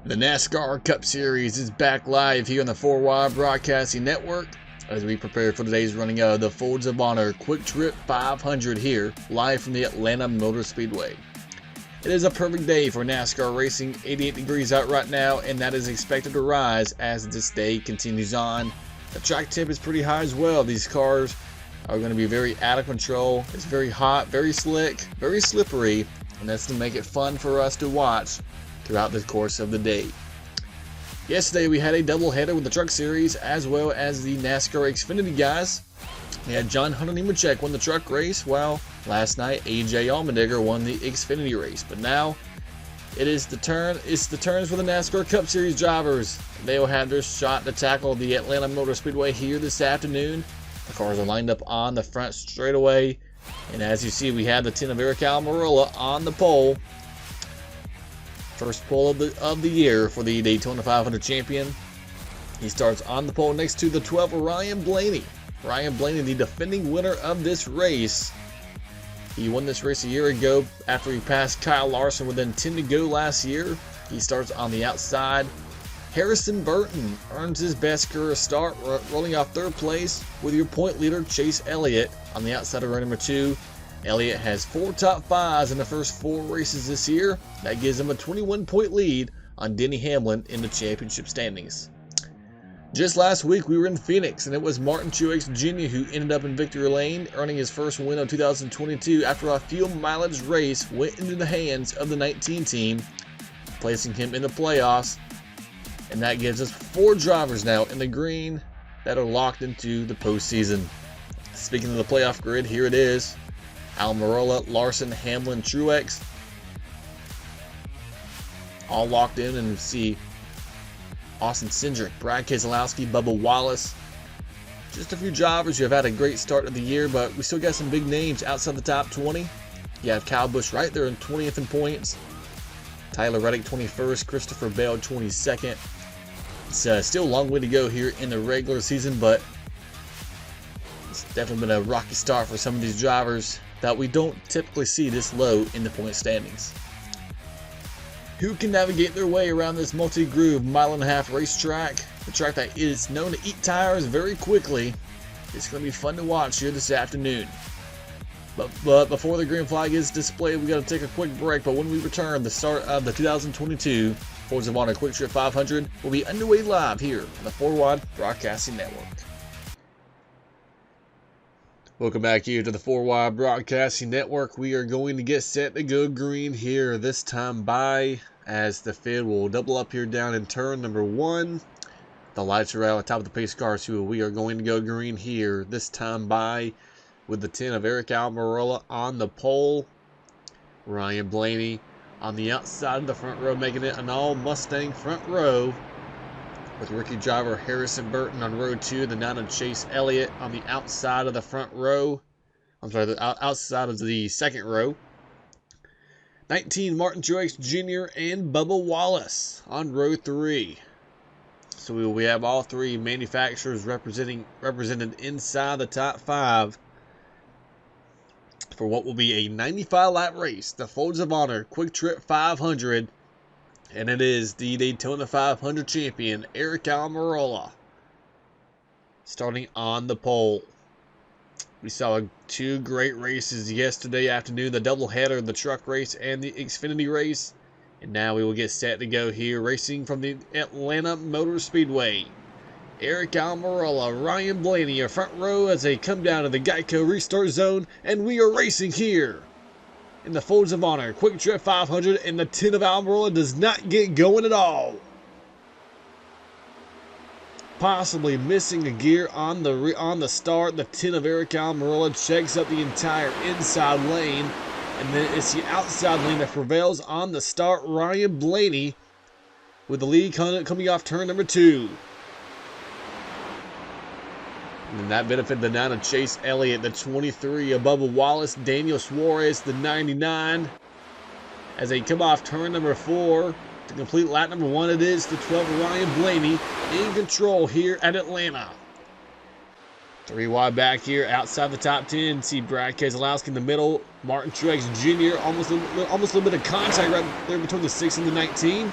The NASCAR Cup Series is back live here on the 4Y Broadcasting Network as we prepare for today's running of the Folds of Honor QuikTrip 500 here, live from the Atlanta Motor Speedway. It is a perfect day for NASCAR racing, 88 degrees out right now, and that is expected to rise as this day continues on. The track temp is pretty high as well. These cars are going to be very out of control. It's very hot, very slick, very slippery, and that's to make it fun for us to watch throughout the course of the day. Yesterday we had a doubleheader with the Truck Series as well as the NASCAR Xfinity guys. We had John Hunter Nemechek win the truck race, while last night AJ Allmendinger won the Xfinity race. But now it's the turns for the NASCAR Cup Series drivers. They will have their shot to tackle the Atlanta Motor Speedway here this afternoon. The cars are lined up on the front straightaway, and as you see, we have the 10 of Eric Almirola on the pole. First pole of the year for the Daytona 500 champion. He starts on the pole next to the 12 of Ryan Blaney. Ryan Blaney, the defending winner of this race. He won this race a year ago after he passed Kyle Larson within 10 to go last year. He starts on the outside. Harrison Burton earns his best career start, rolling off third place with your point leader Chase Elliott on the outside of row number 2. Elliott has 4 top 5s in the first 4 races this year. That gives him a 21-point lead on Denny Hamlin in the championship standings. Just last week we were in Phoenix, and it was Martin Truex Jr. who ended up in victory lane, earning his first win of 2022 after a fuel mileage race went into the hands of the 19 team, placing him in the playoffs. And that gives us 4 drivers now in the green that are locked into the postseason. Speaking of the playoff grid, here it is. Almirola, Larson, Hamlin, Truex, all locked in, and see Austin Cindric, Brad Keselowski, Bubba Wallace. Just a few drivers who have had a great start of the year, but we still got some big names outside the top 20. You have Kyle Busch right there in 20th in points. Tyler Reddick 21st, Christopher Bell 22nd. It's still a long way to go here in the regular season, but it's definitely been a rocky start for some of these drivers that we don't typically see this low in the point standings. Who can navigate their way around this multi-groove 1.5-mile racetrack? The track that is known to eat tires very quickly. It's going to be fun to watch here this afternoon. But before the green flag is displayed, we got to take a quick break. But when we return, the start of the 2022 Folds of Honor QuikTrip 500 will be underway live here on the 4Y Broadcasting Network. Welcome back here to the 4Y Broadcasting Network. We are going to get set to go green here this time by, as the field will double up here down in turn number 1. The lights are out on top of the pace car, so we are going to go green here this time by with the 10 of Eric Almirola on the pole. Ryan Blaney on the outside of the front row, making it an all Mustang front row, with rookie driver Harrison Burton on row 2, the 9 of Chase Elliott on the outside of the front row. The outside of the second row. 19, Martin Truex Jr. and Bubba Wallace on row 3. So we have all 3 manufacturers represented inside the top 5 for what will be a 95-lap race, the Folds of Honor QuikTrip 500. And it is the Daytona 500 champion, Eric Almirola, starting on the pole. We saw 2 great races yesterday afternoon, the doubleheader, the truck race and the Xfinity race. And now we will get set to go here, racing from the Atlanta Motor Speedway. Eric Almirola, Ryan Blaney in front row as they come down to the Geico restart zone, and we are racing here in the Folds of Honor QuikTrip 500, and the 10 of Almirola does not get going at all. Possibly missing a gear on the start. The 10 of Eric Almirola checks up the entire inside lane, and then it's the outside lane that prevails on the start. Ryan Blaney with the lead coming off turn number 2. And that benefited the 9 of Chase Elliott, the 23 of Bubba Wallace, Daniel Suarez, the 99. As they come off turn number 4 to complete lap number 1, it is the 12 of Ryan Blaney in control here at Atlanta. 3 wide back here outside the top 10. See Brad Keselowski in the middle. Martin Truex Jr. almost a little bit of contact right there between the 6 and the 19.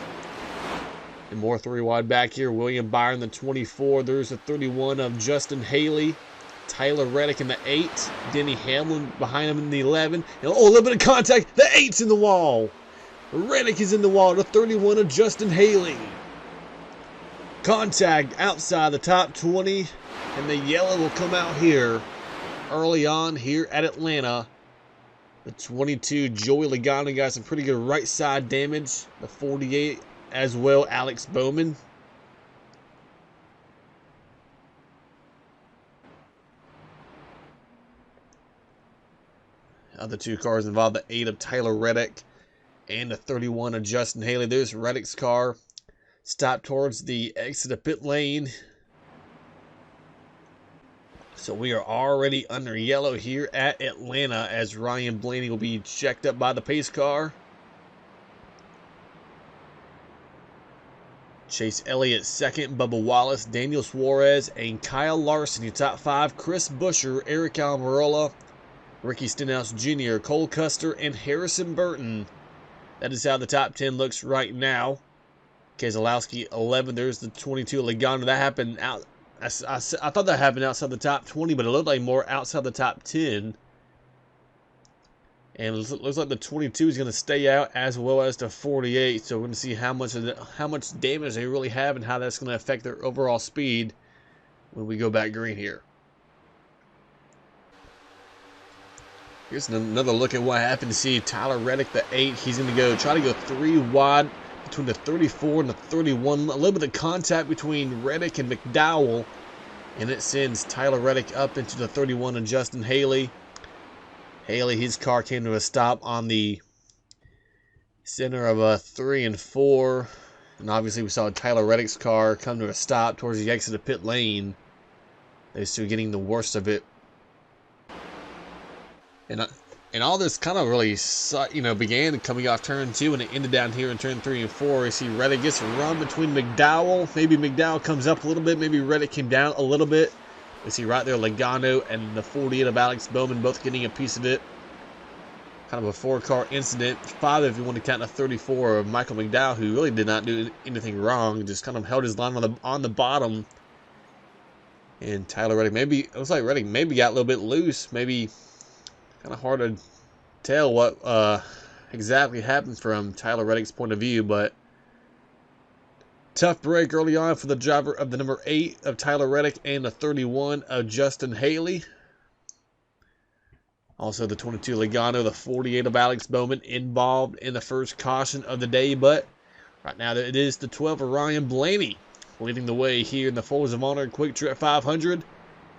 And more 3 wide back here. William Byron, the 24. There's the 31 of Justin Haley. Tyler Reddick in the 8. Denny Hamlin behind him in the 11. And, oh, a little bit of contact. The 8's in the wall. Reddick is in the wall. The 31 of Justin Haley. Contact outside the top 20. And the yellow will come out here early on here at Atlanta. The 22, Joey Logano, got some pretty good right side damage. The 48 as well, Alex Bowman. Other 2 cars involved, the 8 of Tyler Reddick and the 31 of Justin Haley. There's Reddick's car. Stopped towards the exit of pit lane. So we are already under yellow here at Atlanta as Ryan Blaney will be checked up by the pace car. Chase Elliott second, Bubba Wallace, Daniel Suarez, and Kyle Larson. Your top 5, Chris Buescher, Eric Almirola, Ricky Stenhouse Jr., Cole Custer, and Harrison Burton. That is how the top 10 looks right now. Keselowski 11. There's the 22 Logano. That happened out. I thought that happened outside the top 20, but it looked like more outside the top 10. And it looks like the 22 is going to stay out as well as the 48. So we're going to see how much damage they really have and how that's going to affect their overall speed when we go back green here. Here's another look at what happened to see Tyler Reddick, the 8. He's going to try to go 3 wide between the 34 and the 31. A little bit of contact between Reddick and McDowell. And it sends Tyler Reddick up into the 31 and Justin Haley. Haley, his car came to a stop on the center of 3 and 4. And obviously we saw Tyler Reddick's car come to a stop towards the exit of pit lane. Those two getting the worst of it. And all this kind of really, began coming off turn 2 and it ended down here in turn 3 and 4. You see Reddick gets a run between McDowell. Maybe McDowell comes up a little bit. Maybe Reddick came down a little bit. We see right there Logano and the 48 of Alex Bowman both getting a piece of it. Kind of a 4-car incident. 5 if you want to count the 34 of Michael McDowell, who really did not do anything wrong. Just kind of held his line on the bottom. And Tyler Reddick, it looks like Reddick maybe got a little bit loose. Maybe kind of hard to tell what exactly happened from Tyler Reddick's point of view, but tough break early on for the driver of the number 8 of Tyler Reddick and the 31 of Justin Haley. Also the 22 Logano, the 48 of Alex Bowman involved in the first caution of the day, but right now it is the 12 of Ryan Blaney leading the way here in the Fours of Honor QuikTrip 500.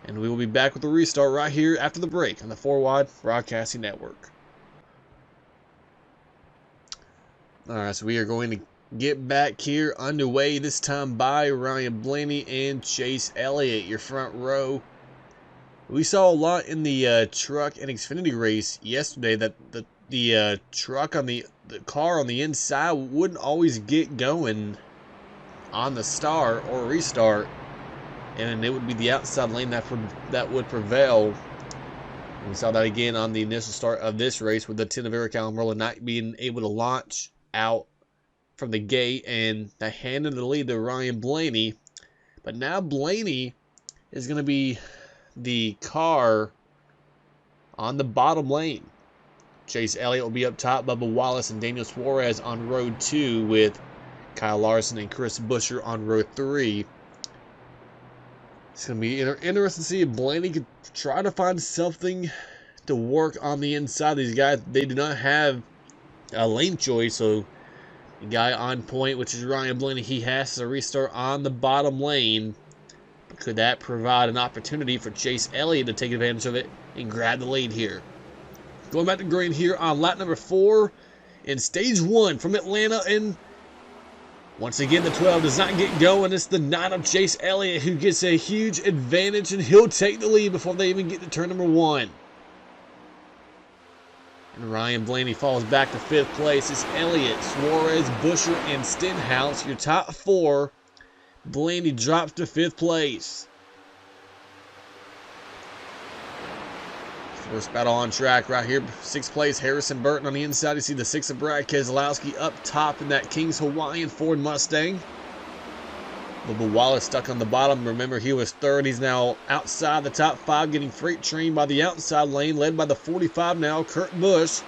And we will be back with the restart right here after the break on the 4Wide Broadcasting Network. Alright, so we are going to get back here underway, this time by Ryan Blaney and Chase Elliott, your front row. We saw a lot in the truck and Xfinity race yesterday that the truck on the car on the inside wouldn't always get going on the start or restart. And it would be the outside lane that would prevail. And we saw that again on the initial start of this race with the 10 of Eric Almirola not being able to launch out from the gate, and that handed the lead to Ryan Blaney. But now Blaney is going to be the car on the bottom lane. Chase Elliott will be up top, Bubba Wallace and Daniel Suarez on row 2 with Kyle Larson and Chris Buescher on row 3. It's going to be interesting to see if Blaney could try to find something to work on the inside. These guys, they do not have a lane choice, so the guy on point, which is Ryan Blaney, he has to restart on the bottom lane. Could that provide an opportunity for Chase Elliott to take advantage of it and grab the lead here? Going back to green here on lap number 4 in stage 1 from Atlanta, and once again, the 12 does not get going. It's the 9 of Chase Elliott who gets a huge advantage, and he'll take the lead before they even get to turn number 1. And Ryan Blaney falls back to 5th place. It's Elliott, Suarez, Buescher, and Stenhouse, your top 4. Blaney drops to 5th place. First battle on track right here. 6th place, Harrison Burton on the inside. You see the 6 of Brad Keselowski up top in that King's Hawaiian Ford Mustang. Bubba Wallace stuck on the bottom. Remember, he was third. He's now outside the top 5, getting freight trained by the outside lane, led by the 45 now, Kurt Busch.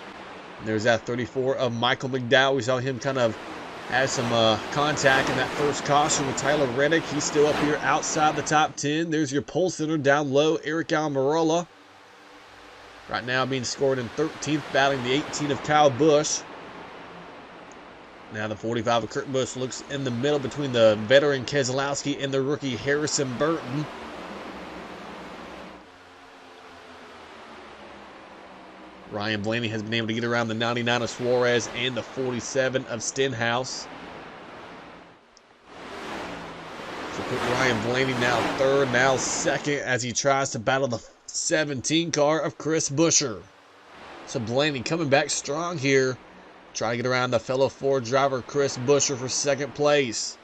And there's that 34 of Michael McDowell. We saw him kind of have some contact in that first caution with Tyler Reddick. He's still up here outside the top 10. There's your pole sitter down low, Eric Almirola. Right now being scored in 13th, battling the 18 of Kyle Busch. Now the 45 of Kurt Busch looks in the middle between the veteran Keselowski and the rookie Harrison Burton. Ryan Blaney has been able to get around the 99 of Suarez and the 47 of Stenhouse. So put Ryan Blaney now third, now second, as he tries to battle the 17 car of Chris Buescher. So Blaney coming back strong here, trying to get around the fellow Ford driver Chris Buescher for second place.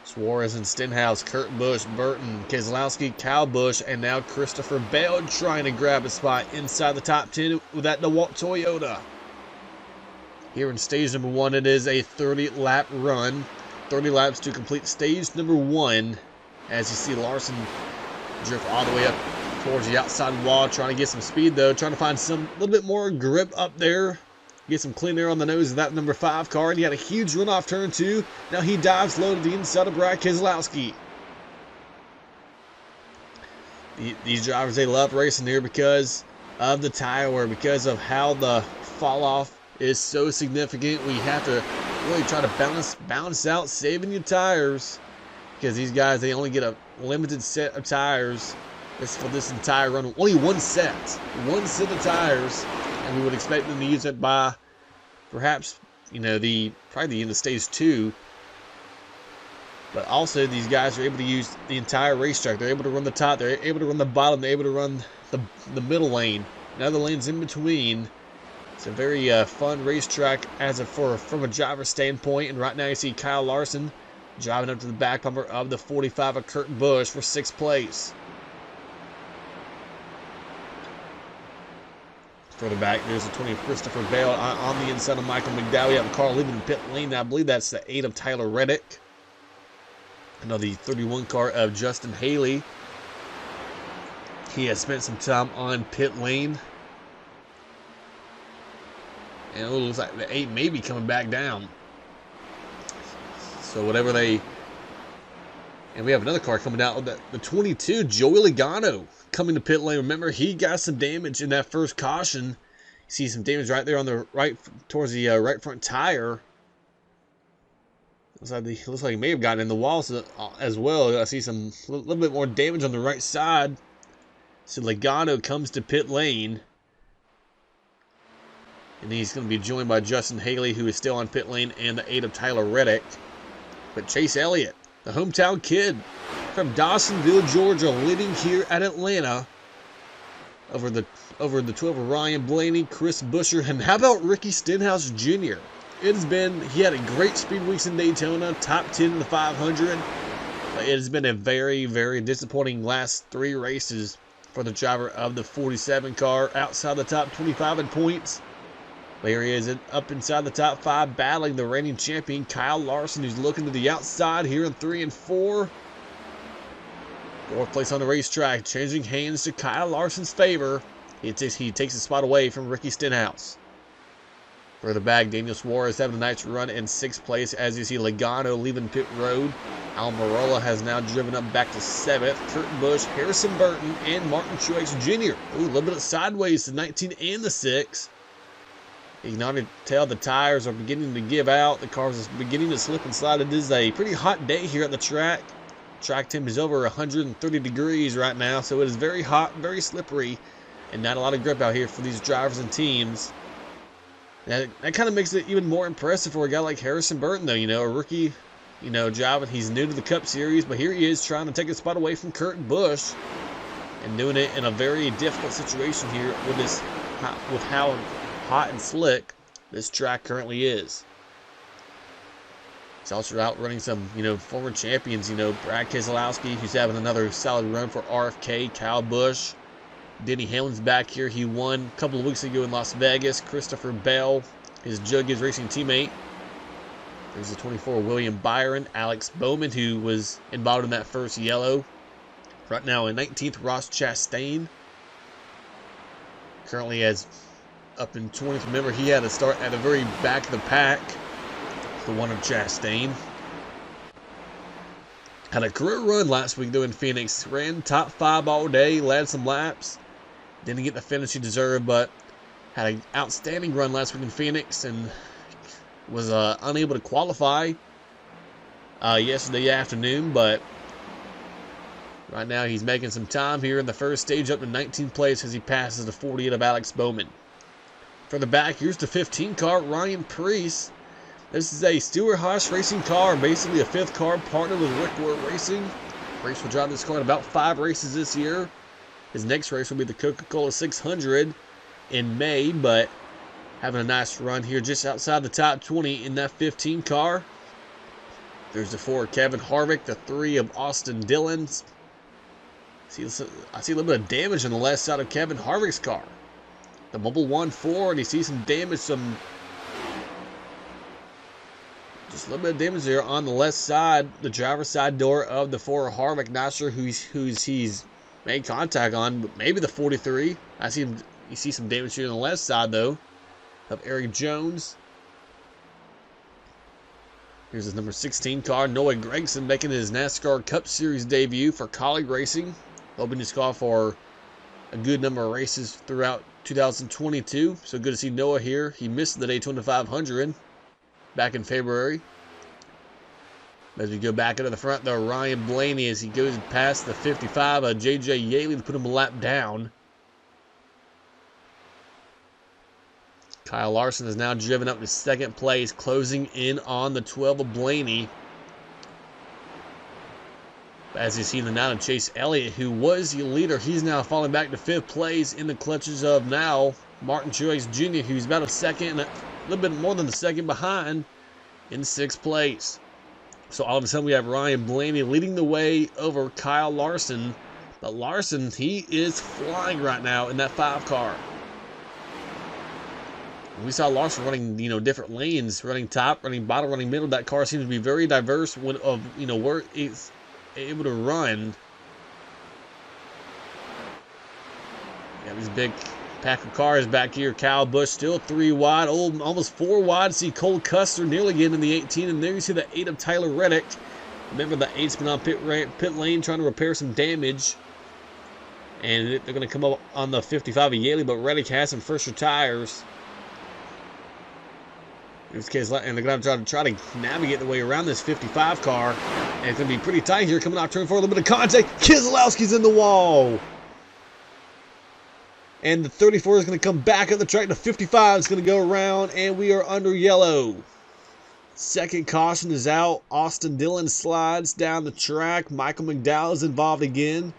Suarez and Stenhouse, Kurt Busch, Burton, Keselowski, Kyle Busch, and now Christopher Bell trying to grab a spot inside the top 10 with that DeWalt Toyota. Here in stage number 1, it is a 30-lap run. 30 laps to complete stage number 1. As you see Larson drift all the way up towards the outside wall, trying to get some speed though, trying to find some little bit more grip up there. Get some clean air on the nose of that number 5 car, and he had a huge run off turn 2. Now he dives low to the inside of Brad Keselowski. These drivers, they love racing here because of the tire wear, because of how the fall off is so significant. We have to really try to balance out saving your tires, because these guys, they only get a limited set of tires. This for this entire run, only one set of tires. And we would expect them to use it by perhaps, probably the end of stage 2. But also these guys are able to use the entire racetrack. They're able to run the top, they're able to run the bottom, they're able to run the middle lane, and other lanes in between. It's a very fun racetrack from a driver standpoint. And right now you see Kyle Larson driving up to the back bumper of the 45 of Kurt Busch for 6th place. Further back, there's the 20 of Christopher Bale on the inside of Michael McDowell. We have a car leaving the pit lane. Now, I believe that's the 8 of Tyler Reddick. And now the 31 car of Justin Haley. He has spent some time on pit lane. And it looks like the 8 may be coming back down. So whatever they... And we have another car coming out. The 22, Joey Logano, coming to pit lane. Remember, he got some damage in that first caution. You see some damage right there on the right, towards the right front tire. Looks like he may have gotten in the walls as well. I see some little bit more damage on the right side. So Logano comes to pit lane. And he's going to be joined by Justin Haley, who is still on pit lane, and the 8 of Tyler Reddick. But Chase Elliott, the hometown kid from Dawsonville, Georgia, living here at Atlanta, over the 12 of Ryan Blaney, Chris Buescher, and how about Ricky Stenhouse Jr.? He had a great speed weeks in Daytona, top 10 in the 500. But it has been a very, very disappointing last 3 races for the driver of the 47 car, outside the top 25 in points. There he is up inside the top 5, battling the reigning champion Kyle Larson, who's looking to the outside here in 3 and 4. 4th place on the racetrack, changing hands to Kyle Larson's favor. He takes a spot away from Ricky Stenhouse. Further back, Daniel Suarez having a nice run in 6th place, as you see Logano leaving pit road. Almirola has now driven up back to 7th. Kurt Busch, Harrison Burton, and Martin Truex Jr. Ooh, a little bit of sideways to 19 and the 6. You can already tell the tires are beginning to give out. The cars is beginning to slip and slide. It is a pretty hot day here at the track. Track temp is over 130 degrees right now, so it is very hot, very slippery, and not a lot of grip out here for these drivers and teams. That kind of makes it even more impressive for a guy like Harrison Burton, though. A rookie, driving. He's new to the Cup Series, but here he is trying to take a spot away from Kurt Busch, and doing it in a very difficult situation here with how hot and slick this track currently is. He's also out running some, former champions, Brad Keselowski, who's having another solid run for RFK, Kyle Busch. Denny Hamlin's back here. He won a couple of weeks ago in Las Vegas. Christopher Bell, his Juggies Racing teammate. There's the 24 William Byron, Alex Bowman, who was involved in that first yellow. Right now in 19th, Ross Chastain. Currently has up in 20th. Remember, he had to start at the very back of the pack. The one of Chastain. Had a career run last week though in Phoenix. Ran top 5 all day, led some laps. Didn't get the finish he deserved, but had an outstanding run last week in Phoenix and was unable to qualify yesterday afternoon. But right now he's making some time here in the first stage, up to 19th place as he passes the 48 of Alex Bowman. Further back, here's the 15 car, Ryan Preece. This is a Stewart-Haas racing car, basically a 5th car partnered with Rick Ward Racing. Preece will drive this car in about 5 races this year. His next race will be the Coca-Cola 600 in May, but having a nice run here just outside the top 20 in that 15 car. There's the 4 of Kevin Harvick, the 3 of Austin Dillon. I see a little bit of damage on the left side of Kevin Harvick's car. The Mobile 1-4, and you see some damage, just a little bit of damage there on the left side, the driver's side door of the 4 Harvick. Not sure who's he's made contact on, but maybe the 43. You see some damage here on the left side though of Eric Jones. Here's his number 16 car, Noah Gragson, making his NASCAR Cup Series debut for Colleague Racing. Hoping his car for a good number of races throughout 2022. So good to see Noah here. He missed the Daytona 500 back in February. As we go back into the front, though, Ryan Blaney, as he goes past the 55 of J.J. Yaley to put him a lap down. Kyle Larson has now driven up to 2nd place, closing in on the 12 of Blaney. As you see now to Chase Elliott, who was the leader, he's now falling back to 5th place in the clutches of now Martin Truex Jr., who's about a second, a little bit more than a second behind in 6th place. So all of a sudden we have Ryan Blaney leading the way over Kyle Larson. But Larson, he is flying right now in that 5 car. We saw Larson running, different lanes, running top, running bottom, running middle. That car seems to be very diverse where it's able to run. Yeah, these big pack of cars back here. Kyle Busch still 3 wide, almost 4 wide. See Cole Custer nearly getting in the 18, and there you see the 8 of Tyler Reddick. Remember the 8's been on pit lane trying to repair some damage, and they're going to come up on the 55 of Yaley, but Reddick has some fresher tires. In this case, and they're going to try to navigate the way around this 55 car, and it's going to be pretty tight here coming out turn 4. A little bit of contact. Keselowski's in the wall. And the 34 is going to come back up the track. The 55 is going to go around, and we are under yellow. Second caution is out. Austin Dillon slides down the track. Michael McDowell is involved again.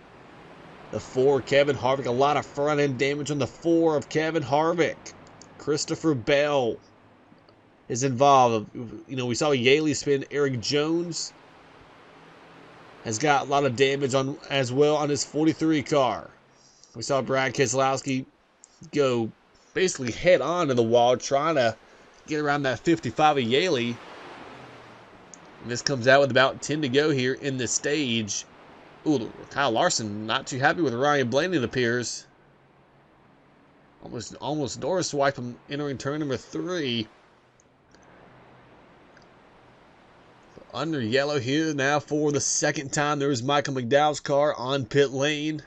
The 4, Kevin Harvick. A lot of front-end damage on the 4 of Kevin Harvick. Christopher Bell is involved. We saw Yaley spin. Eric Jones has got a lot of damage on as well on his 43 car. We saw Brad Keselowski go basically head on to the wall trying to get around that 55 of Yaley. And this comes out with about 10 to go here in the stage. Ooh, Kyle Larson not too happy with Ryan Blaney, it appears. Almost door swipe him entering turn number 3. Under yellow here now for the second time. There's Michael McDowell's car on pit lane.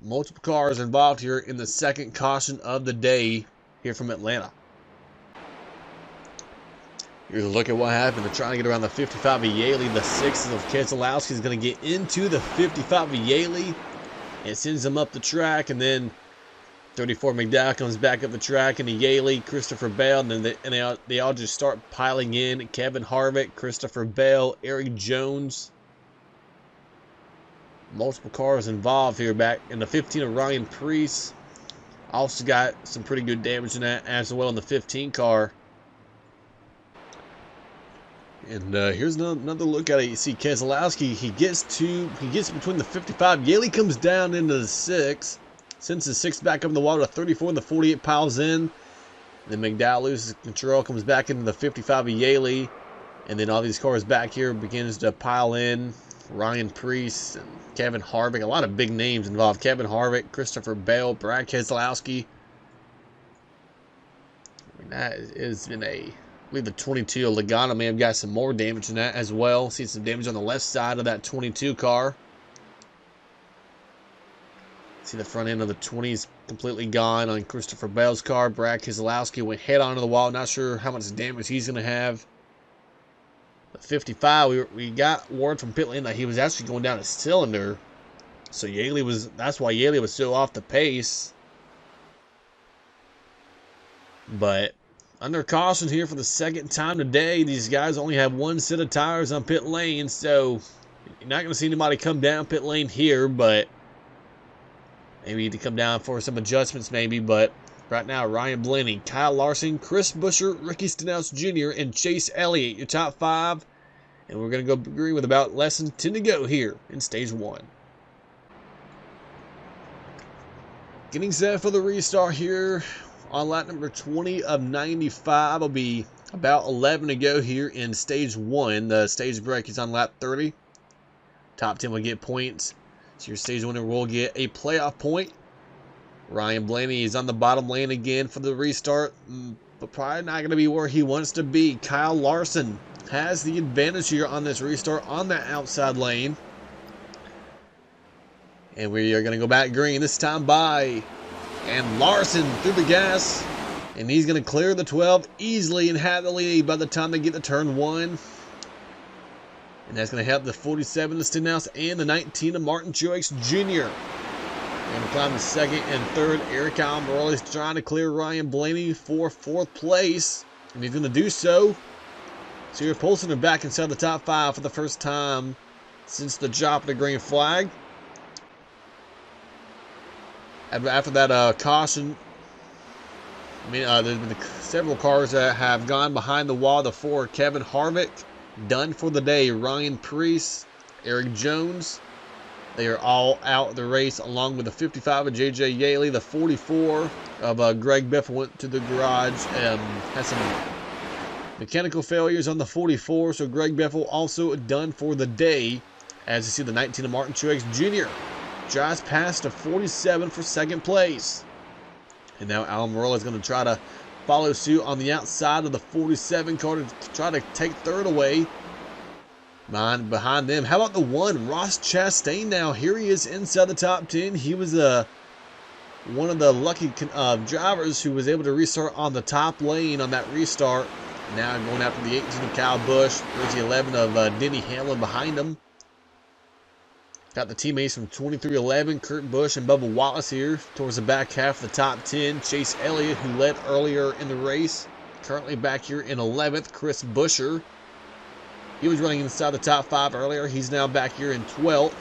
Multiple cars involved here in the second caution of the day here from Atlanta. Here's a look at what happened. They're trying to get around the 55 of Yaley. The 6 of Keselowski is going to get into the 55 of Yaley and sends him up the track. And then 34 McDowell comes back up the track, and the Yaley, Christopher Bell, and then they all just start piling in. Kevin Harvick, Christopher Bell, Eric Jones. Multiple cars involved here back in the 15 of Ryan Preece. Also got some pretty good damage in that as well in the 15 car. And here's another look at it. You see Keselowski, he gets between the 55. Yaley comes down into the 6. Sends the 6 back up in the wall to 34, and the 48 piles in. Then McDowell loses control, comes back into the 55 of Yaley. And then all these cars back here begins to pile in. Ryan Preece and Kevin Harvick. A lot of big names involved. Kevin Harvick, Christopher Bell, Brad Keselowski. I mean, that has been I believe the 22 of Logano may have got some more damage than that as well. See some damage on the left side of that 22 car. See the front end of the 20s completely gone on Christopher Bell's car. Brad Keselowski went head onto the wall. Not sure how much damage he's going to have. The 55, we got word from pit lane that he was actually going down a cylinder. So that's why Yaley was so off the pace. But under caution here for the second time today. These guys only have one set of tires on pit lane. So you're not going to see anybody come down pit lane here. But maybe to come down for some adjustments maybe. But right now, Ryan Blaney, Kyle Larson, Chris Buescher, Ricky Stenhouse Jr., and Chase Elliott, your top 5. And we're going to go green with about less than 10 to go here in stage 1. Getting set for the restart here on lap number 20 of 95. Will be about 11 to go here in stage 1. The stage break is on lap 30. Top 10 will get points. So your stage winner will get a playoff point. Ryan Blaney is on the bottom lane again for the restart, but probably not going to be where he wants to be. Kyle Larson has the advantage here on this restart on that outside lane. And we are going to go back green this time by. And Larson through the gas. And he's going to clear the 12 easily and have the lead by the time they get to turn 1. And that's going to help the 47 of Stenhouse and the 19 of Martin Truex Jr. Going to climb the second and third. Eric Almirola is trying to clear Ryan Blaney for 4th place. And he's going to do so. So you're pulsing him back inside the top 5 for the first time since the drop of the green flag. After that caution, there's been several cars that have gone behind the wall. The 4, Kevin Harvick, done for the day. Ryan Preece, Eric Jones, they are all out of the race, along with the 55 of J.J. Yaley. The 44 of Greg Biffle went to the garage and had some mechanical failures on the 44, so Greg Biffle also done for the day. As you see, the 19 of Martin Truex Jr. drives past the 47 for 2nd place. And now Almirola is going to try to follow suit on the outside of the 47 car to try to take 3rd away. Behind them, how about the 1, Ross Chastain now? Here he is inside the top 10. He was one of the lucky drivers who was able to restart on the top lane on that restart. Now going after the 18 of Kyle Busch. There's the 11 of Denny Hamlin behind him. Got the teammates from 23-11, Kurt Busch and Bubba Wallace here towards the back half of the top 10. Chase Elliott, who led earlier in the race, currently back here in 11th. Chris Buescher, he was running inside the top 5 earlier. He's now back here in 12th.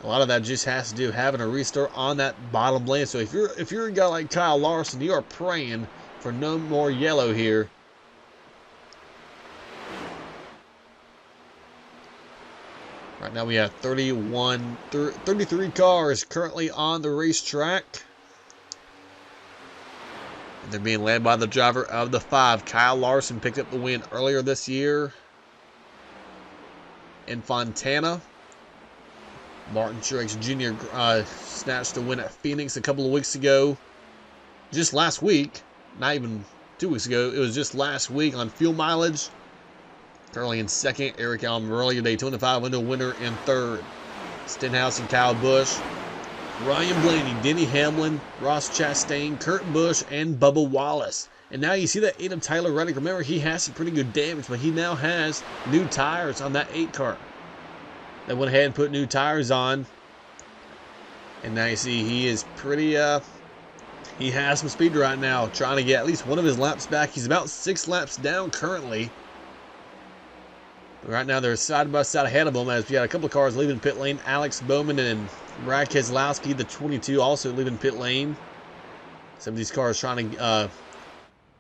A lot of that just has to do with having a restart on that bottom lane. So if you're a guy like Kyle Larson, you are praying for no more yellow here. Right now we have 33 cars currently on the racetrack. And they're being led by the driver of the 5. Kyle Larson picked up the win earlier this year in Fontana. Martin Truex Jr. Snatched the win at Phoenix a couple of weeks ago. Just last week, not even 2 weeks ago, it was just last week on fuel mileage. Currently in 2nd, Eric Almirola, your Daytona 500 winner in 3rd. Stenhouse and Kyle Busch. Ryan Blaney, Denny Hamlin, Ross Chastain, Kurt Busch, and Bubba Wallace. And now you see that 8 of Tyler Reddick. Remember, he has some pretty good damage, but he now has new tires on that 8 car. They went ahead and put new tires on. And now you see he is pretty, he has some speed right now, trying to get at least one of his laps back. He's about 6 laps down currently. Right now they're side by side ahead of him as we got a couple of cars leaving pit lane. Alex Bowman and Brad Keselowski, the 22, also leaving pit lane. Some of these cars trying to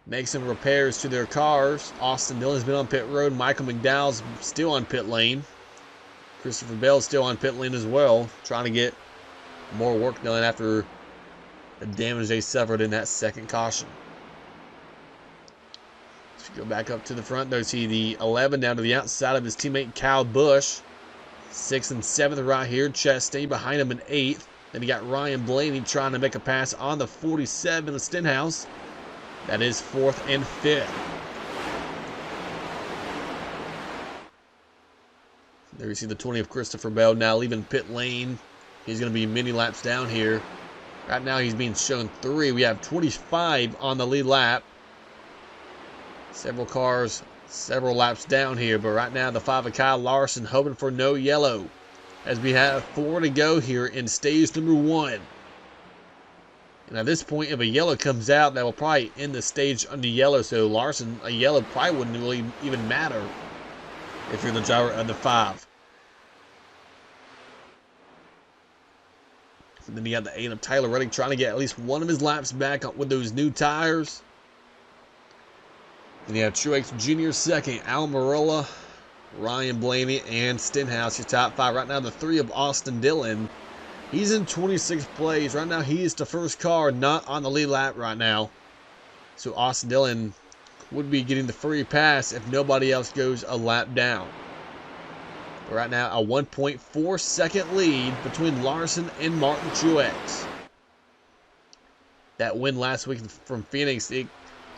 make some repairs to their cars. Austin Dillon's been on pit road. Michael McDowell's still on pit lane. Christopher Bell's still on pit lane as well, trying to get more work done after the damage they suffered in that second caution. If you go back up to the front, there see the 11 down to the outside of his teammate Kyle Busch. 6th and 7th right here. Chastain behind him in 8th. Then you got Ryan Blaney trying to make a pass on the 47 of Stenhouse. That is 4th and 5th. There you see the 20 of Christopher Bell now leaving pit lane. He's going to be many laps down here. Right now he's being shown 3. We have 25 on the lead lap. Several cars, several laps down here. But right now the 5 of Kyle Larson hoping for no yellow. As we have 4 to go here in stage number 1. And at this point, if a yellow comes out, that will probably end the stage under yellow. So Larson, a yellow probably wouldn't really even matter if you're the driver of the 5. And then you got the 8 of Tyler Reddick trying to get at least one of his laps back with those new tires. And you have Truex Jr. second, Almirola, Ryan Blaney, and Stenhouse, your top 5. Right now, the 3 of Austin Dillon. He's in 26th place. Right now, he is the first car not on the lead lap right now. So Austin Dillon would be getting the free pass if nobody else goes a lap down. But right now, a 1.4 second lead between Larson and Martin Truex. That win last week from Phoenix, it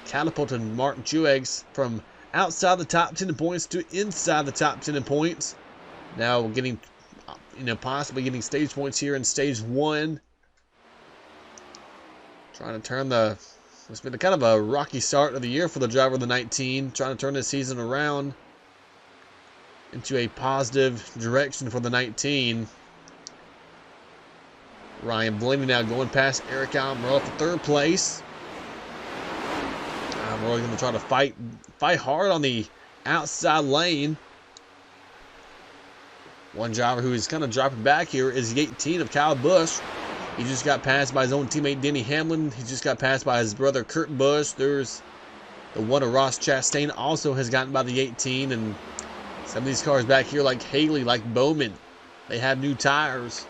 catapulted Martin Truex from outside the top 10 in points to inside the top 10 in points. Now we're getting, possibly getting stage points here in stage 1. Trying to turn it's been kind of a rocky start of the year for the driver of the 19. Trying to turn this season around into a positive direction for the 19. Ryan Blaney now going past Eric Almirola for 3rd place. Almirola going to try to fight hard on the outside lane. One driver who is kind of dropping back here is the 18 of Kyle Busch. He just got passed by his own teammate Denny Hamlin. He just got passed by his brother Kurt Busch. There's the 1 of Ross Chastain also has gotten by the 18. And some of these cars back here like Haley, like Bowman, they have new tires.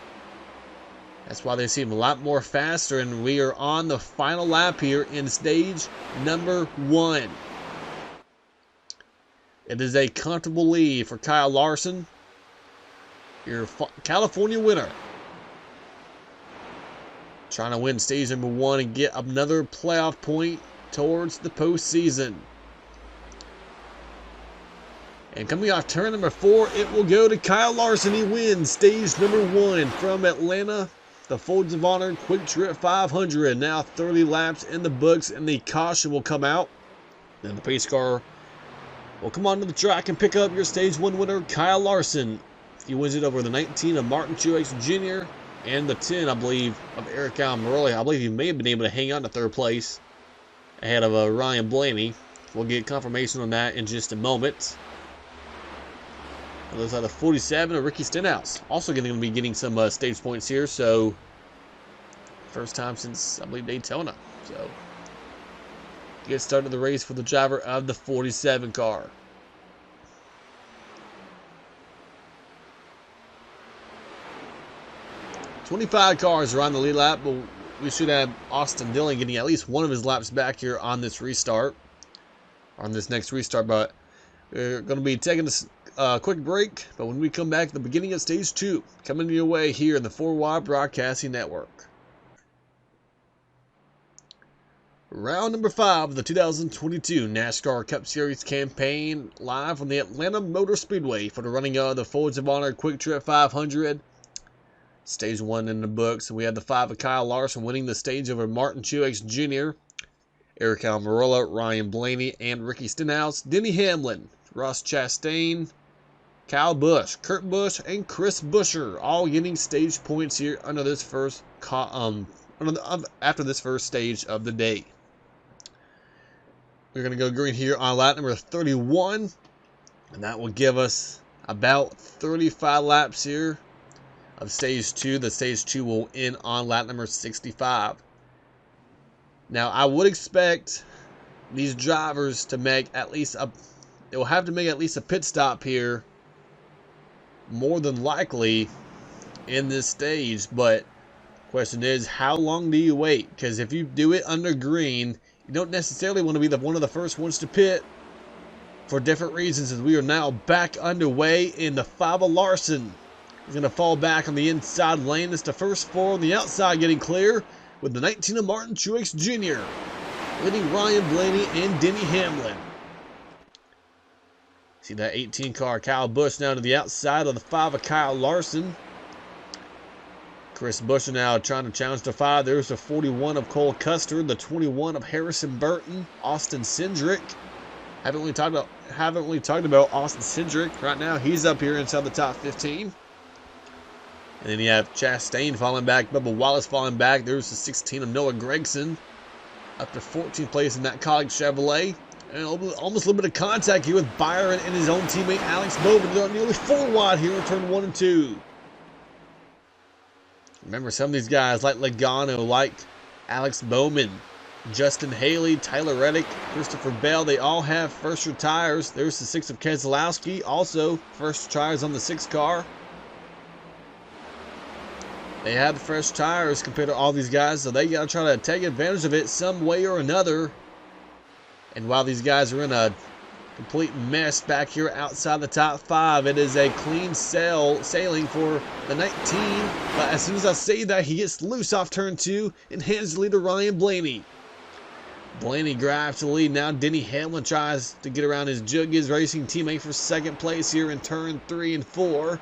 That's why they seem a lot more faster. And we are on the final lap here in stage number 1. It is a comfortable lead for Kyle Larson, your California winner. Trying to win stage number 1 and get another playoff point towards the postseason. And coming off turn number 4, it will go to Kyle Larson. He wins stage number 1 from Atlanta. The Folds of Honor QuikTrip 500. Now 30 laps in the books, and the caution will come out. Then the pace car will come onto the track and pick up your stage 1 winner, Kyle Larson. He wins it over the 19 of Martin Truex Jr. and the 10, I believe, of Eric Almirola. I believe he may have been able to hang on to 3rd place ahead of Ryan Blaney. We'll get confirmation on that in just a moment. Those are the 47 of Ricky Stenhouse. Also going to be getting some stage points here. So, first time since, I believe, Daytona. So, get started the race for the driver of the 47 car. "25 cars are on the lead lap, but we should have Austin Dillon getting at least one of his laps back here on this restart. On this next restart, but we're going to be taking a quick break. But when we come back at the beginning of stage 2, coming your way here in the 4Y Broadcasting Network. Round number 5 of the 2022 NASCAR Cup Series campaign, live from the Atlanta Motor Speedway for the running of the Folds of Honor QuikTrip 500. Stage 1 in the books. We had the 5 of Kyle Larson winning the stage over Martin Truex Jr., Eric Almirola, Ryan Blaney, and Ricky Stenhouse, Denny Hamlin, Ross Chastain, Kyle Busch, Kurt Busch, and Chris Buescher, all getting stage points here under this first after this first stage of the day. We're going to go green here on lap number 31, and that will give us about 35 laps here of stage 2. The stage 2 will end on lap number 65. Now, I would expect these drivers to make at least they will have to make at least a pit stop here, more than likely, in this stage. But question is, how long do you wait? Because if you do it under green, you don't necessarily want to be one of the first ones to pit for different reasons, as we are now back underway in the 5 of Larson. He's going to fall back on the inside lane. It's the first 4 on the outside getting clear, with the 19 of Martin Truex Jr. leading Ryan Blaney and Denny Hamlin. See that 18 car, Kyle Busch, now to the outside of the 5 of Kyle Larson. Chris Buescher now trying to challenge the 5. There's the 41 of Cole Custer, the 21 of Harrison Burton, Austin Cindric. Haven't really talked about Austin Cindric right now. He's up here inside the top 15. And then you have Chastain falling back, Bubba Wallace falling back. There's the 16 of Noah Gragson, up to 14th place in that College Chevrolet. And almost a little bit of contact here with Byron and his own teammate Alex Bowman. They're nearly 4 wide here in turn 1 and 2. Remember, some of these guys like Logano, like Alex Bowman, Justin Haley, Tyler Reddick, Christopher Bell, they all have first tires. There's the 6 of Keselowski, also first tires on the 6 car. They have fresh tires compared to all these guys, so they got to try to take advantage of it some way or another. And while these guys are in a complete mess back here outside the top 5, it is a clean sailing for the 19. But as soon as I say that, he gets loose off turn 2 and hands the lead to Ryan Blaney. Blaney grabs the lead. Now Denny Hamlin tries to get around his Juggies Racing teammate for second place here in turn 3 and 4.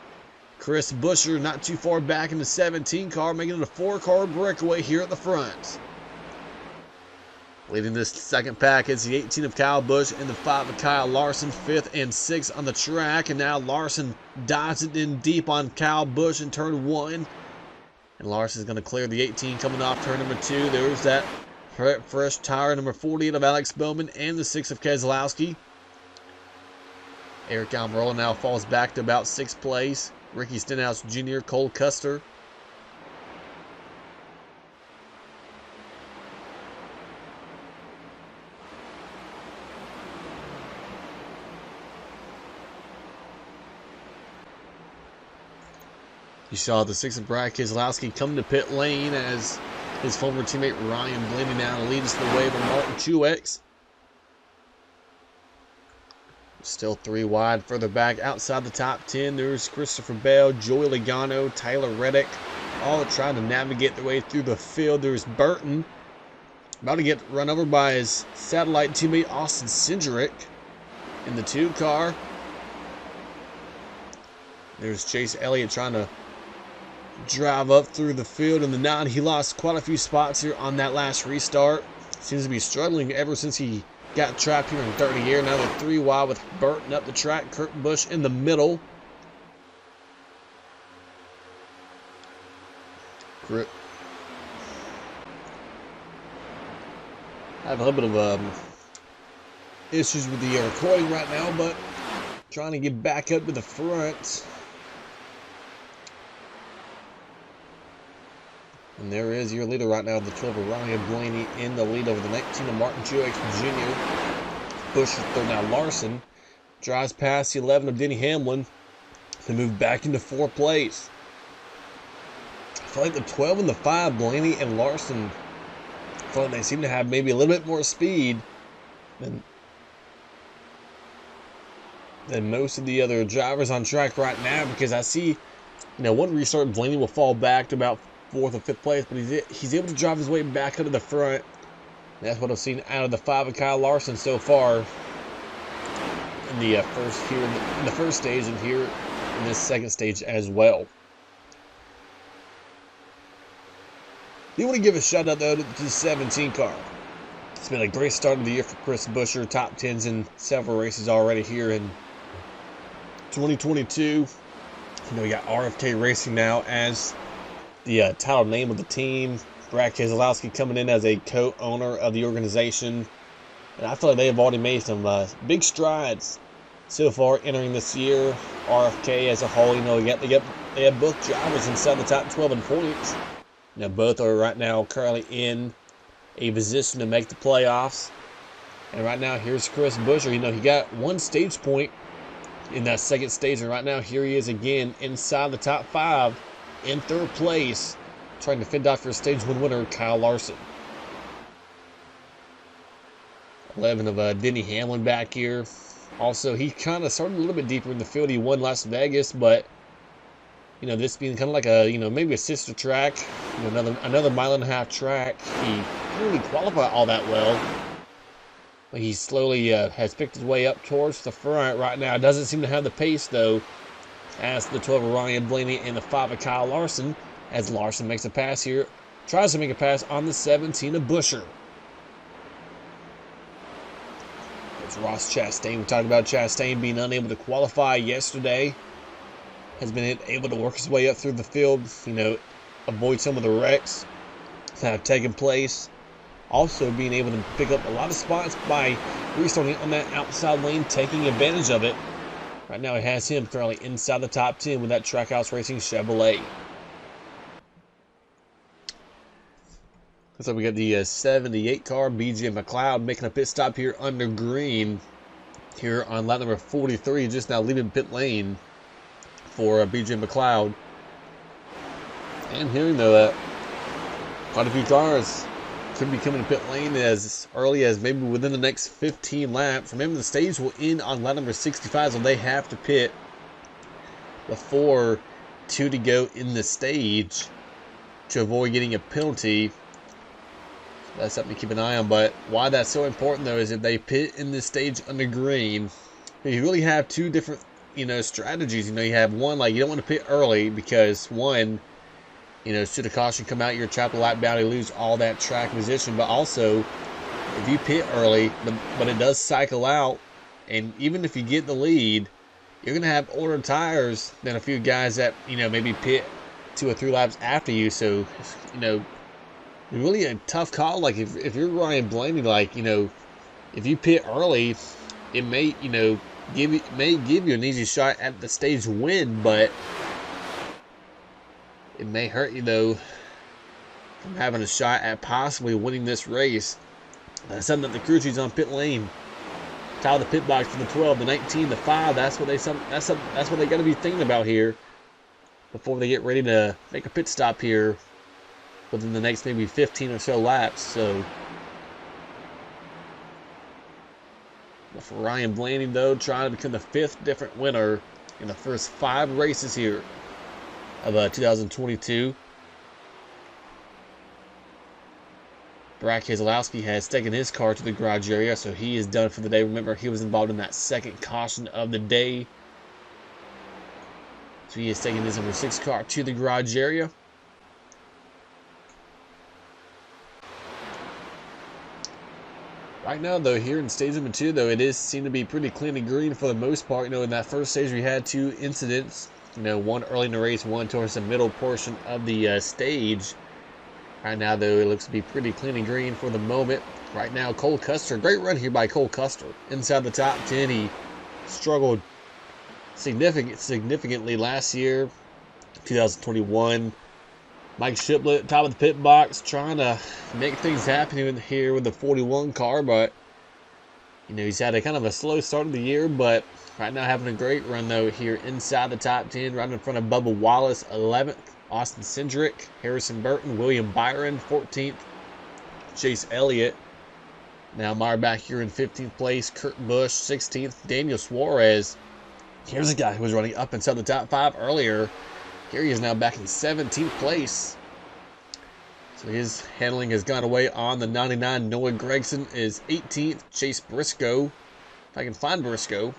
Chris Buescher not too far back in the 17 car, making it a 4-car breakaway here at the front. Leading this second pack is the 18 of Kyle Busch and the 5 of Kyle Larson, 5th and 6th on the track. And now Larson dives it in deep on Kyle Busch in turn 1. And Larson's going to clear the 18 coming off turn number 2. There's that fresh tire number 48 of Alex Bowman and the 6 of Keselowski. Eric Almirola now falls back to about 6th place. Ricky Stenhouse Jr., Cole Custer. You saw the 6 of Brad Keselowski come to pit lane as his former teammate Ryan Blaney now leads the way to Martin Truex. Still 3 wide further back outside the top 10. There's Christopher Bell, Joey Logano, Tyler Reddick, all trying to navigate their way through the field. There's Burton, about to get run over by his satellite teammate Austin Cindric in the 2 car. There's Chase Elliott trying to drive up through the field in the 9. He lost quite a few spots here on that last restart. Seems to be struggling ever since he got trapped here in 30 gear. Now they're 3 wide with Burton up the track, Kurt Busch in the middle. I have a little bit of issues with the recording right now, but trying to get back up to the front. And there is your leader right now, the 12 of Ryan Blaney in the lead over the 19 of Martin Truex Jr. Busch third now. Larson drives past the 11 of Denny Hamlin to move back into 4th place. I feel like the 12 and the 5, Blaney and Larson, I feel like they seem to have maybe a little bit more speed than most of the other drivers on track right now, because I see, one restart Blaney will fall back to about 4th or 5th place, but he's able to drive his way back up to the front. That's what I've seen out of the 5 of Kyle Larson so far in the first stage, and here in this second stage as well. You want to give a shout out though to the 17 car. It's been a great start of the year for Chris Buescher, top 10s in several races already here in 2022. We got RFK Racing now as the title name of the team. Brad Keselowski coming in as a co-owner of the organization. And I feel like they have already made some big strides so far entering this year. RFK as a whole, they have both drivers inside the top 12 in points. Both are right now currently in a position to make the playoffs. And right now, here's Chris Buescher. He got 1 stage point in that second stage, and right now here he is again inside the top 5 in 3rd place, trying to fend off your stage 1 winner, Kyle Larson. 11 of Denny Hamlin back here. Also, he kind of started a little bit deeper in the field. He won Las Vegas, but this being kind of like a maybe a sister track, another mile and a half track. He didn't really qualify all that well. But he slowly has picked his way up towards the front right now. Doesn't seem to have the pace though, as the 12 of Ryan Blaney and the 5 of Kyle Larson. As Larson makes a pass here, tries to make a pass on the 17 of Buescher. It's Ross Chastain. We talked about Chastain being unable to qualify yesterday. Has been able to work his way up through the field, avoid some of the wrecks that have taken place. Also being able to pick up a lot of spots by restarting on that outside lane, taking advantage of it. Right now it has him currently inside the top 10 with that Trackhouse Racing Chevrolet. So we got the 78 car, BJ McLeod, making a pit stop here under green here on lap number 43, just now leaving pit lane for BJ McLeod. And hearing though that quite a few cars could be coming to pit lane as early as maybe within the next 15 laps. Remember, the stage will end on lap number 65, so they have to pit before 2 to go in the stage to avoid getting a penalty. That's something to keep an eye on. But why that's so important though is if they pit in this stage under green, you really have two different strategies. You have one, like, you don't want to pit early because one, should a caution come out, you're trapped a lap down, you lose all that track position. But also, if you pit early, but it does cycle out, and even if you get the lead, you're going to have older tires than a few guys that, maybe pit 2 or 3 laps after you. So, really a tough call. Like, if you're Ryan Blaney, like, if you pit early, it may, give you an easy shot at the stage win, but it may hurt you though from having a shot at possibly winning this race. That's something that the crew chief's on pit lane. Top of the pit box for the 12, the 19, the 5. That's what they got to be thinking about here before they get ready to make a pit stop here within the next maybe 15 or so laps. So for Ryan Blaney though, trying to become the 5th different winner in the first 5 races here of 2022. Brad Keselowski has taken his car to the garage area, so he is done for the day. Remember, he was involved in that second caution of the day. So he is taking his number 6 car to the garage area. Right now, though, here in stage number 2, though, it is seem to be pretty clean and green for the most part. In that first stage, we had 2 incidents. One early in the race, one towards the middle portion of the stage. Right now, though, it looks to be pretty clean and green for the moment. Right now, Cole Custer, great run here by Cole Custer. Inside the top 10, he struggled significantly last year, 2021. Mike Shiplett, top of the pit box, trying to make things happen here with the 41 car, but he's had a kind of a slow start of the year, but right now having a great run though here inside the top 10, right in front of Bubba Wallace, 11th, Austin Cindric, Harrison Burton, William Byron, 14th, Chase Elliott. Now Meyer back here in 15th place, Kurt Busch, 16th, Daniel Suarez. Here's a guy who was running up inside the top 5 earlier. Here he is now back in 17th place. So his handling has gone away on the 99. Noah Gragson is 18th. Chase Briscoe, if I can find Briscoe.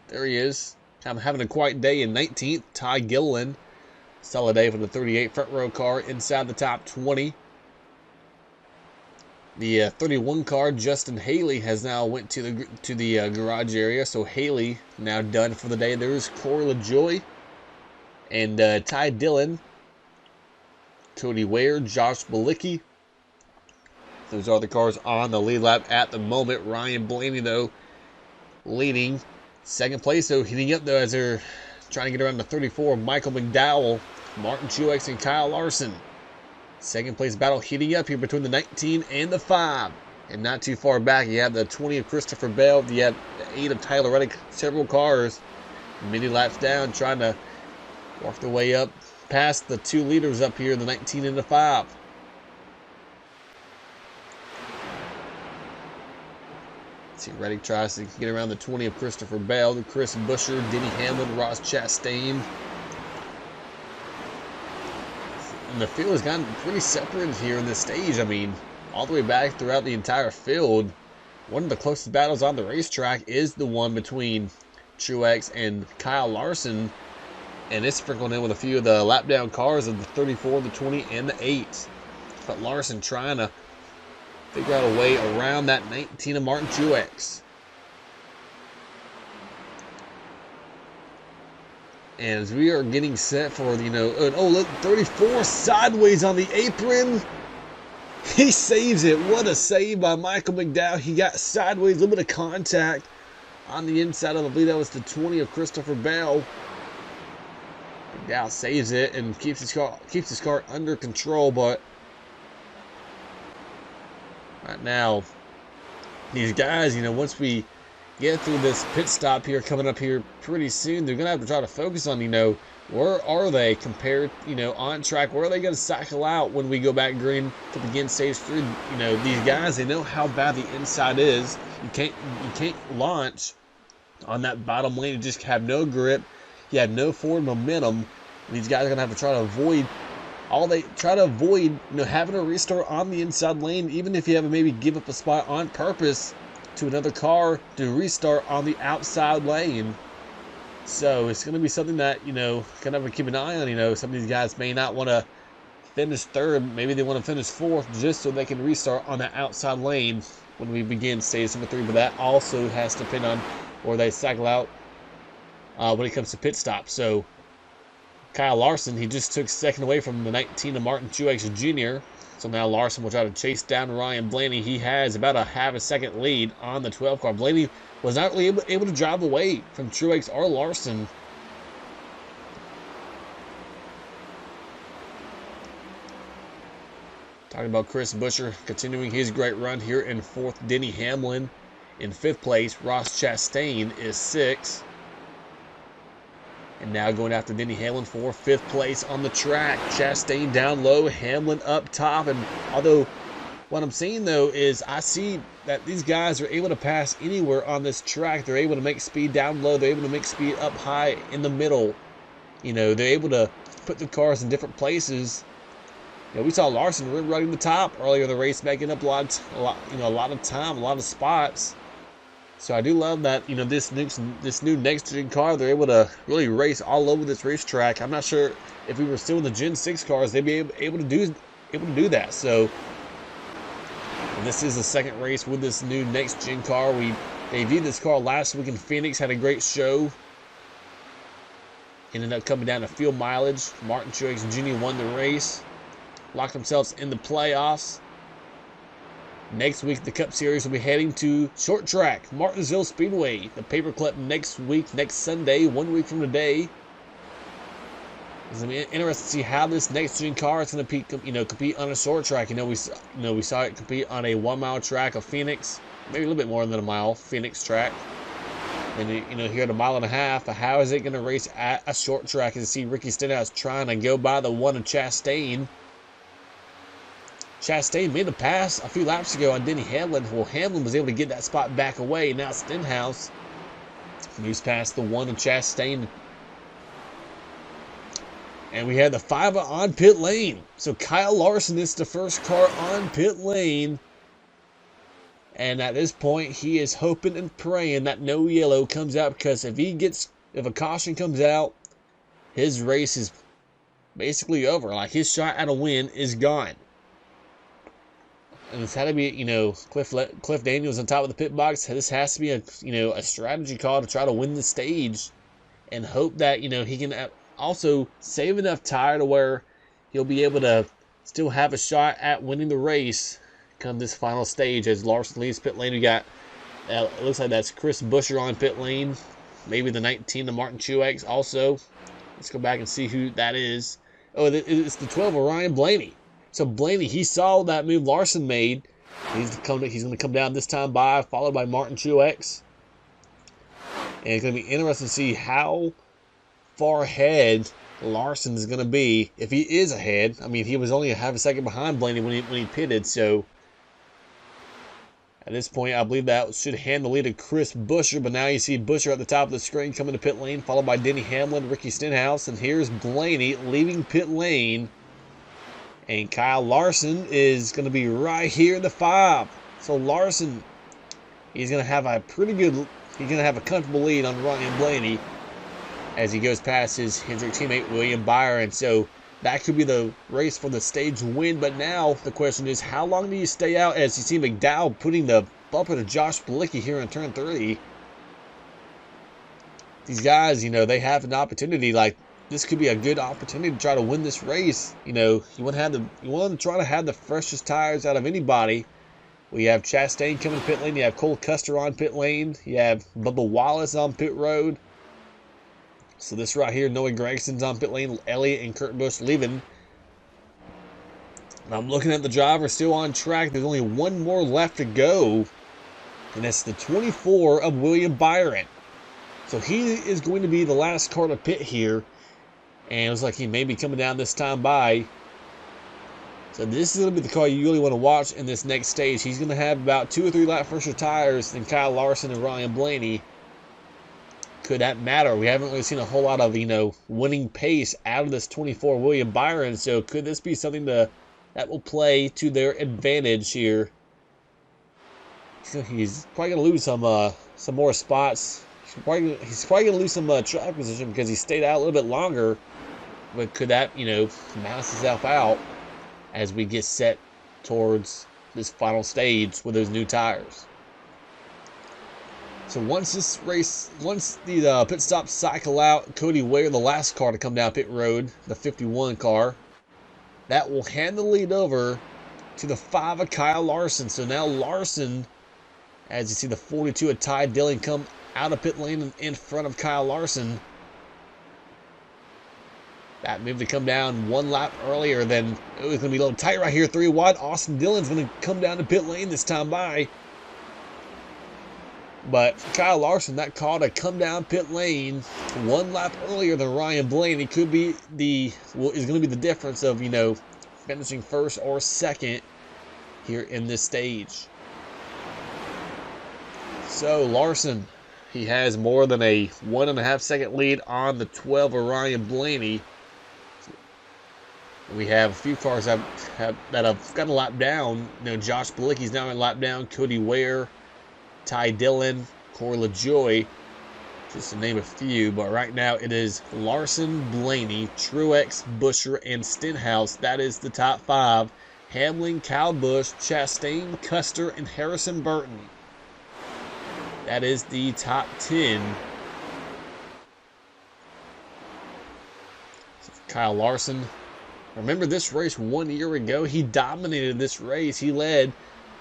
There he is. Kind of having a quiet day in 19th. Ty Gilliland. Solid day for the 38 front row car inside the top 20. The 31 car, Justin Haley, has now went to the garage area. So Haley now done for the day. There's Corey LaJoie and Ty Dillon, Cody Ware, Josh Balicki. Those are the cars on the lead lap at the moment. Ryan Blaney, though, leading. Second place, though, heating up, though, as they're trying to get around the 34. Michael McDowell, Martin Truex, and Kyle Larson. Second place battle heating up here between the 19 and the 5. And not too far back, you have the 20 of Christopher Bell. You have the 8 of Tyler Reddick. Several cars many laps down trying to work their way up past the 2 leaders up here, the 19 and the 5. See, Reddick tries to get around the 20 of Christopher Bell, to Chris Buescher, Denny Hamlin, Ross Chastain. And the field has gotten pretty separated here in this stage. I mean, all the way back throughout the entire field. One of the closest battles on the racetrack is the one between Truex and Kyle Larson. And it's sprinkled in with a few of the lap down cars of the 34, the 20, and the 8. But Larson trying to figure out a way around that 19 of Martin Truex. And as we are getting set for, oh, look, 34 sideways on the apron. He saves it. What a save by Michael McDowell. He got sideways, a little bit of contact on the inside of, I believe that was the 20 of Christopher Bell. McDowell saves it and keeps his car under control, but right now, these guys, once we get through this pit stop here coming up here pretty soon, they're going to have to try to focus on, where are they compared, on track? Where are they going to cycle out when we go back green to begin stage 3? These guys, they know how bad the inside is. You can't launch on that bottom lane. You just have no grip. You have no forward momentum. These guys are going to have to try to avoid having a restart on the inside lane, even if you have to maybe give up a spot on purpose to another car to restart on the outside lane. So it's going to be something that, kind of have to keep an eye on. Some of these guys may not want to finish third. Maybe they want to finish fourth just so they can restart on the outside lane when we begin stage number 3. But that also has to depend on where they cycle out when it comes to pit stops. So Kyle Larson, he just took second away from the 19 of Martin Truex Jr. So now Larson will try to chase down Ryan Blaney. He has about a half a second lead on the 12 car. Blaney was not really able to drive away from Truex or Larson. Talking about Chris Buescher continuing his great run here in 4th. Denny Hamlin in 5th place. Ross Chastain is 6th. And now going after Denny Hamlin for 5th place on the track. Chastain down low, Hamlin up top. And although what I'm seeing though is I see that these guys are able to pass anywhere on this track. They're able to make speed down low. They're able to make speed up high in the middle. They're able to put the cars in different places. We saw Larson running the top earlier in the race, making up a lot of time, a lot of spots. So I do love that, this new next-gen car, they're able to really race all over this racetrack. I'm not sure if we were still in the Gen 6 cars, they'd be able to do that. So this is the second race with this new next-gen car. We debuted this car last week in Phoenix, had a great show. Ended up coming down to field mileage. Martin Truex Jr. won the race, locked themselves in the playoffs. Next week, the Cup Series will be heading to short track, Martinsville Speedway. The paperclip next Sunday, 1 week from today. It's going to be interesting to see how this next-gen car is going to compete on a short track. We saw it compete on a 1 mile track of Phoenix, maybe a little bit more than a mile, Phoenix track. And here at a mile and a half, how is it going to race at a short track? And see Ricky Stenhouse trying to go by the 1 of Chastain. Chastain made a pass a few laps ago on Denny Hamlin. Well, Hamlin was able to get that spot back away. Now Stenhouse moves past the 1 of Chastain. And we had the 5 on pit lane. So Kyle Larson is the first car on pit lane. And at this point, he is hoping and praying that no yellow comes out, because if a caution comes out, his race is basically over. Like, his shot at a win is gone. And it's had to be, Cliff Daniels on top of the pit box. This has to be a strategy call to try to win the stage, and hope that he can also save enough tire to where he'll be able to still have a shot at winning the race come this final stage. As Larson leaves pit lane, we got it looks like that's Chris Buescher on pit lane, maybe the 19 of Martin Truex also. Let's go back and see who that is. Oh, it's the 12 of Ryan Blaney. So Blaney, he saw that move Larson made. He's going to come down this time followed by Martin Truex. And it's going to be interesting to see how far ahead Larson is going to be, if he is ahead. I mean, he was only a half a second behind Blaney when he pitted. So At this point, I believe that should hand the lead to Chris Buescher, but now you see Buescher at the top of the screen coming to pit lane, followed by Denny Hamlin, Ricky Stenhouse, and here's Blaney leaving pit lane. And Kyle Larson is going to be right here in the 5. So Larson, he's going to have a comfortable lead on Ryan Blaney as he goes past his Hendrick teammate William Byron. So that could be the race for the stage win. But now the question is, how long do you stay out? As you see McDowell putting the bumper to Josh Bilicki here in turn 3. These guys, they have an opportunity. Like, this could be a good opportunity to try to win this race. You want to try to have the freshest tires out of anybody. We have Chastain coming to pit lane. You have Cole Custer on pit lane. You have Bubba Wallace on pit road. So this right here, Noah Gregson's on pit lane. Elliott and Kurt Busch leaving. And I'm looking at the driver still on track. There's only one more left to go. And that's the 24 of William Byron. So he is going to be the last car to pit here. And it looks like he may be coming down this time by. So this is going to be the car you really want to watch in this next stage. He's going to have about 2 or 3 lap fresher tires than Kyle Larson and Ryan Blaney. Could that matter? We haven't really seen a whole lot of, winning pace out of this 24 William Byron. So could this be something that will play to their advantage here? He's probably going to lose some more spots. He's probably going to lose some track position because he stayed out a little bit longer. But could that, balance itself out as we get set towards this final stage with those new tires? So once the pit stops cycle out, Cody Ware, the last car to come down pit road, the 51 car, that will hand the lead over to the 5 of Kyle Larson. So now Larson, as you see the 42 of Ty Dillon come out of pit lane in front of Kyle Larson. That move to come down 1 lap earlier than it was going to be a little tight right here. 3 wide. Austin Dillon's going to come down to pit lane this time by. But Kyle Larson, that call to come down pit lane 1 lap earlier than Ryan Blaney is going to be the difference of, finishing first or second here in this stage. So Larson, he has more than a 1.5 second lead on the 12 of Ryan Blaney. We have a few cars that have gotten a lap down. Josh Bilicki's now in lap down. Cody Ware, Ty Dillon, Corey LaJoie, just to name a few. But right now it is Larson, Blaney, Truex, Buescher, and Stenhouse. That is the top 5. Hamlin, Kyle Busch, Chastain, Custer, and Harrison Burton. That is the top 10. So Kyle Larson. Remember this race 1 year ago? He dominated this race. He led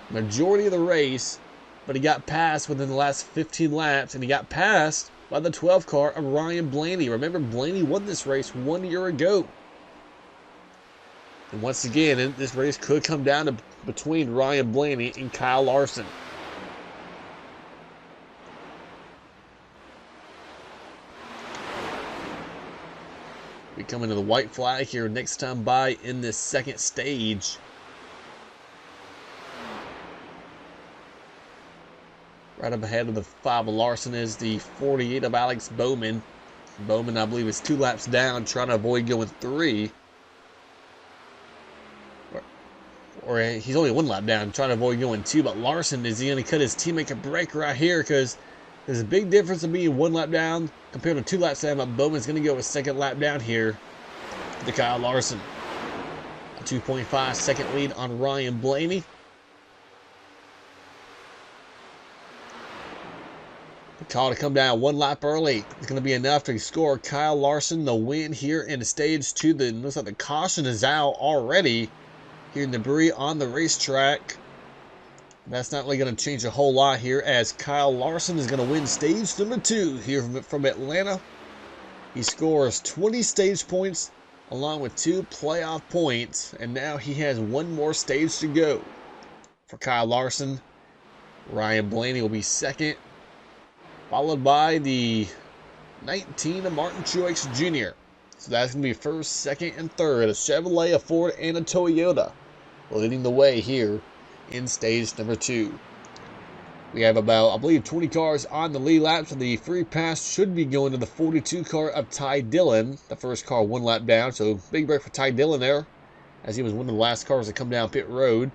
majority of the race, but he got passed within the last 15 laps, and he got passed by the 12 car of Ryan Blaney. Remember, Blaney won this race 1 year ago. And once again, this race could come down to between Ryan Blaney and Kyle Larson. We come into the white flag here next time by in this second stage. Right up ahead of the 5 of Larson is the 48 of Alex Bowman. Bowman, I believe, is 2 laps down, trying to avoid going 3. Or he's only 1 lap down, trying to avoid going 2. But Larson, is he going to cut his teammate a break right here? Because there's a big difference of being 1 lap down compared to 2 laps down. But Bowman's going to go a 2nd lap down here to Kyle Larson. A 2.5 second lead on Ryan Blaney. The call to come down 1 lap early is going to be enough to score Kyle Larson the win here in stage 2. Looks like the caution is out already. Hearing debris on the racetrack. That's not really going to change a whole lot here, as Kyle Larson is going to win stage number 2 here from Atlanta. He scores 20 stage points along with 2 playoff points, and now he has 1 more stage to go. For Kyle Larson, Ryan Blaney will be 2nd, followed by the 19 of Martin Truex Jr. So that's going to be 1st, 2nd, and 3rd. A Chevrolet, a Ford, and a Toyota leading the way here in stage number 2. We have about, I believe, 20 cars on the lead lap, so the free pass should be going to the 42 car of Ty Dillon. The first car 1 lap down, so big break for Ty Dillon there, as he was one of the last cars to come down pit road.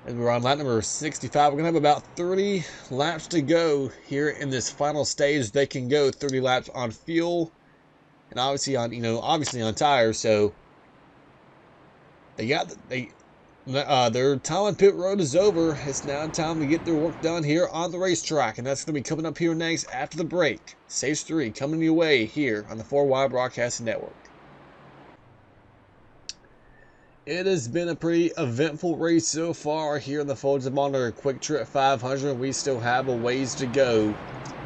And we're on lap number 65. We're going to have about 30 laps to go here in this final stage. They can go 30 laps on fuel and obviously on, obviously on tires. So their time on pit road is over. It's now time to get their work done here on the racetrack, and that's going to be coming up here next after the break. Stage 3 coming your way here on the 4Y Broadcasting Network. It has been a pretty eventful race so far here in the Folds of Honor QuikTrip 500. We still have a ways to go.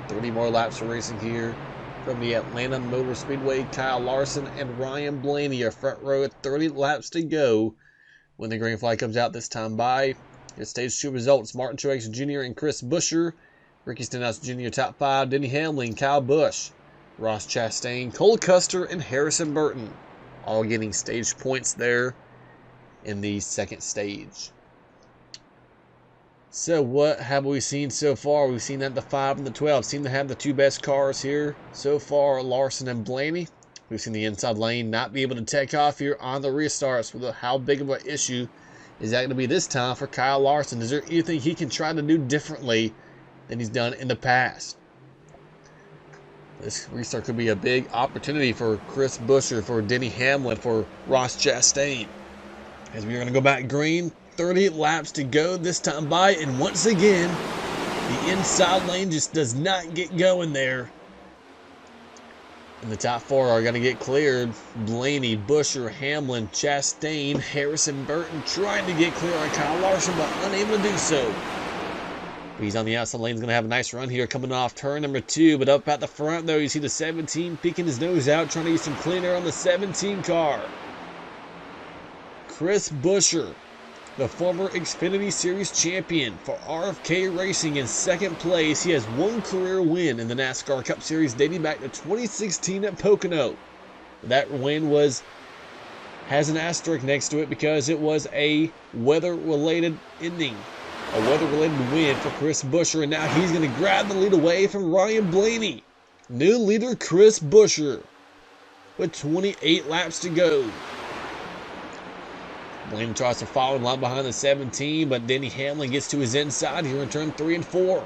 30 more laps of racing here from the Atlanta Motor Speedway. Kyle Larson and Ryan Blaney are front row at 30 laps to go when the green flag comes out this time by. Here's stage 2 results. Martin Truex Jr. and Chris Buescher. Ricky Stenhouse Jr. top 5. Denny Hamlin, Kyle Busch, Ross Chastain, Cole Custer, and Harrison Burton. All getting stage points there in the second stage. So what have we seen so far? We've seen that the 5 and the 12 seem to have the 2 best cars here so far, Larson and Blaney. We've seen the inside lane not be able to take off here on the restarts. With how big of an issue is that going to be this time for Kyle Larson? Is there anything he can try to do differently than he's done in the past? This restart could be a big opportunity for Chris Buescher, for Denny Hamlin, for Ross Chastain. As we are going to go back green, 30 laps to go this time by, and once again, the inside lane just does not get going there. And the top 4 are going to get cleared. Blaney, Buescher, Hamlin, Chastain, Harrison Burton trying to get clear on Kyle Larson, but unable to do so. He's on the outside lane. He's going to have a nice run here coming off turn number 2, but up at the front, though, you see the 17 peeking his nose out, trying to use some clean air on the 17 car. Chris Buescher, the former Xfinity Series champion for RFK Racing, in second place. He has 1 career win in the NASCAR Cup Series dating back to 2016 at Pocono. That win has an asterisk next to it because it was a weather-related ending, a weather-related win for Chris Buescher, and now he's going to grab the lead away from Ryan Blaney. New leader Chris Buescher with 28 laps to go. Blaney tries to follow in line behind the 17, but Denny Hamlin gets to his inside here in turn 3 and 4.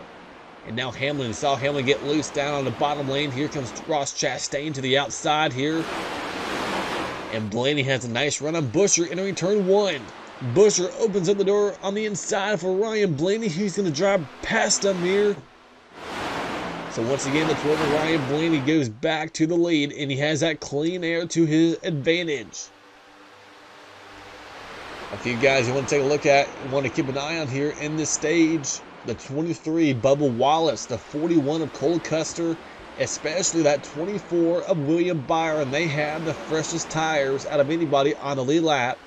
And now Hamlin saw Hamlin get loose down on the bottom lane. Here comes Ross Chastain to the outside here. And Blaney has a nice run on Buescher entering turn 1. Buescher opens up the door on the inside for Ryan Blaney. He's going to drive past him here. So once again, the 12 Ryan Blaney goes back to the lead, and he has that clean air to his advantage. A few guys you want to take a look at, want to keep an eye on here in this stage. The 23, Bubba Wallace. The 41 of Cole Custer. Especially that 24 of William Byron. They have the freshest tires out of anybody on the lead lap.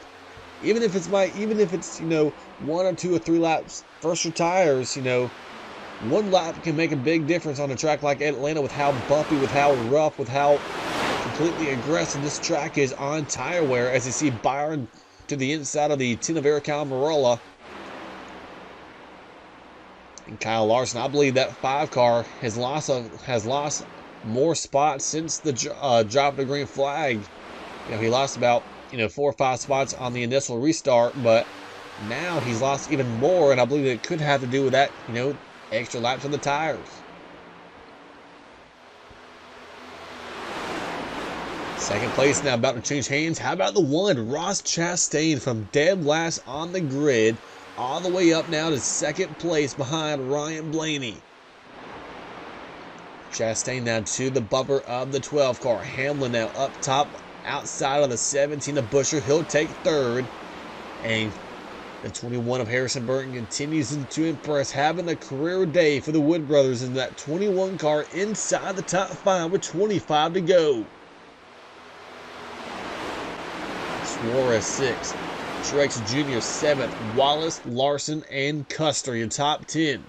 Even if it's 1 or 2 or 3 laps fresher tires, 1 lap can make a big difference on a track like Atlanta, with how bumpy, with how rough, with how completely aggressive this track is on tire wear. As you see Byron to the inside of the 10 of Eric Almirola. And Kyle Larson, I believe that 5 car has lost more spots since the drop of the green flag. He lost about 4 or 5 spots on the initial restart, but now he's lost even more, and I believe it could have to do with that, extra laps on the tires. Second place now about to change hands. How about the 1, Ross Chastain, from dead last on the grid, all the way up now to second place behind Ryan Blaney. Chastain now to the bumper of the 12 car. Hamlin now up top outside of the 17 of Buescher. He'll take third. And the 21 of Harrison Burton continues to impress, having a career day for the Wood brothers in that 21 car inside the top 5 with 25 to go. Suarez 6, Truex Jr. 7th, Wallace, Larson, and Custer, your top 10.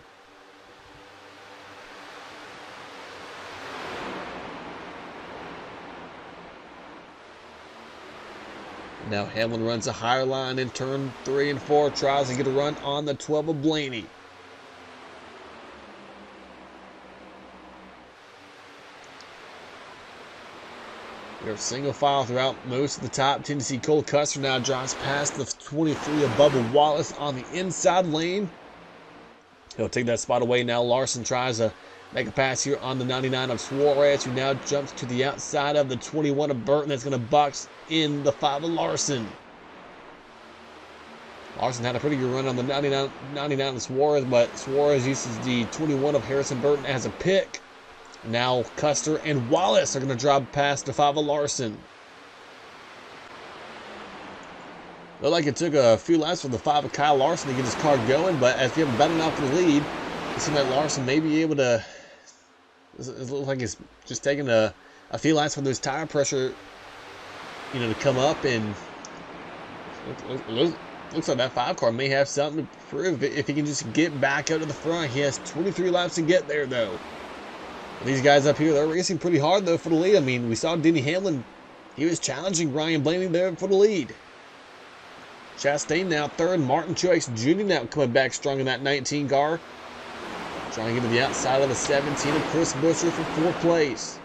Now Hamlin runs a higher line in turn 3 and 4, tries to get a run on the 12 of Blaney. They're single file throughout most of the top 10. You see Cole Custer now drives past the 23 of Bubba Wallace on the inside lane. He'll take that spot away now. Larson tries to make a pass here on the 99 of Suarez, who now jumps to the outside of the 21 of Burton. That's going to box in the 5 of Larson. Larson had a pretty good run on the 99 of Suarez, but Suarez uses the 21 of Harrison Burton as a pick. Now Custer and Wallace are going to drop past the 5 of Larson. Looked like it took a few laps for the 5 of Kyle Larson to get his car going, but as we have battled out for the lead, it seems like Larson may be able to. It looks like it's just taking a few laps for those tire pressure, to come up, and looks like that 5 car may have something to prove if he can just get back up to the front. He has 23 laps to get there, though. These guys up here, they're racing pretty hard, though, for the lead. I mean, we saw Denny Hamlin. He was challenging Ryan Blaney there for the lead. Chastain now third. Martin Truex Jr. now coming back strong in that 19 car. Trying to get to the outside of the 17 of Chris Buescher for 4th place.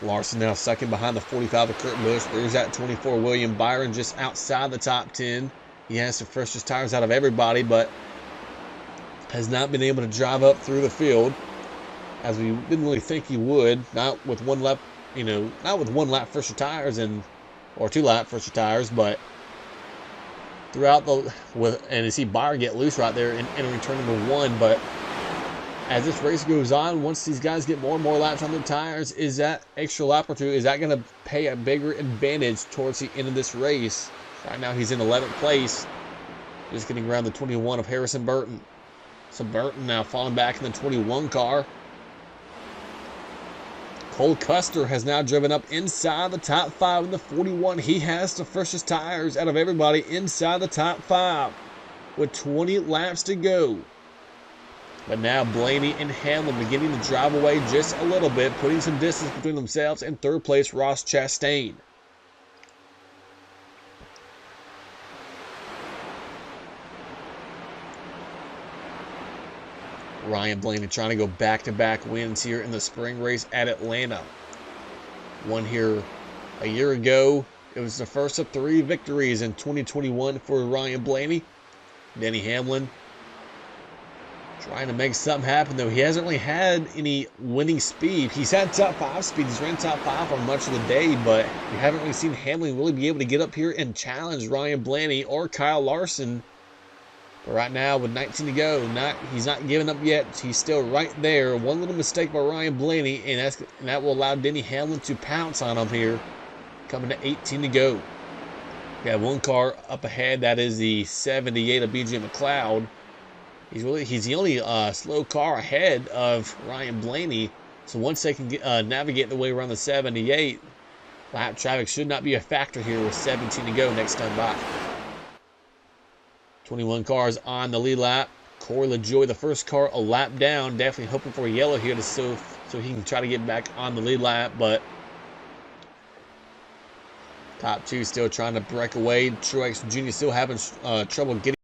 Larson now second behind the 45 of Kurt Busch. There's that 24 William Byron just outside the top 10. He has the freshest tires out of everybody, but has not been able to drive up through the field as we didn't really think he would. Not with one lap, not with 1 lap fresher tires or 2 lap fresher tires, but throughout and you see Byron get loose right there in entering turn number 1. But as this race goes on, once these guys get more and more laps on their tires, is that extra lap or 2, is that going to pay a bigger advantage towards the end of this race? Right now he's in 11th place, just getting around the 21 of Harrison Burton. So Burton now falling back in the 21 car. Cole Custer has now driven up inside the top 5 in the 41. He has the freshest tires out of everybody inside the top 5 with 20 laps to go. But now Blaney and Hamlin beginning to drive away just a little bit, putting some distance between themselves and 3rd place Ross Chastain. Ryan Blaney trying to go back-to-back wins here in the spring race at Atlanta. Won here a year ago. It was the first of 3 victories in 2021 for Ryan Blaney. Denny Hamlin trying to make something happen, though. He hasn't really had any winning speed. He's had top 5 speed. He's ran top 5 for much of the day, but we haven't really seen Hamlin really be able to get up here and challenge Ryan Blaney or Kyle Larson. But right now, with 19 to go, he's not giving up yet. He's still right there. One little mistake by Ryan Blaney, and that will allow Denny Hamlin to pounce on him here. Coming to 18 to go. We have 1 car up ahead. That is the 78 of BJ McLeod. He's the only slow car ahead of Ryan Blaney. So once they can navigate the way around the 78, lap traffic should not be a factor here with 17 to go next time by. 21 cars on the lead lap. Corey LaJoie, the first car a lap down. Definitely hoping for a yellow here so he can try to get back on the lead lap. But top 2 still trying to break away. Truex Jr. still having trouble getting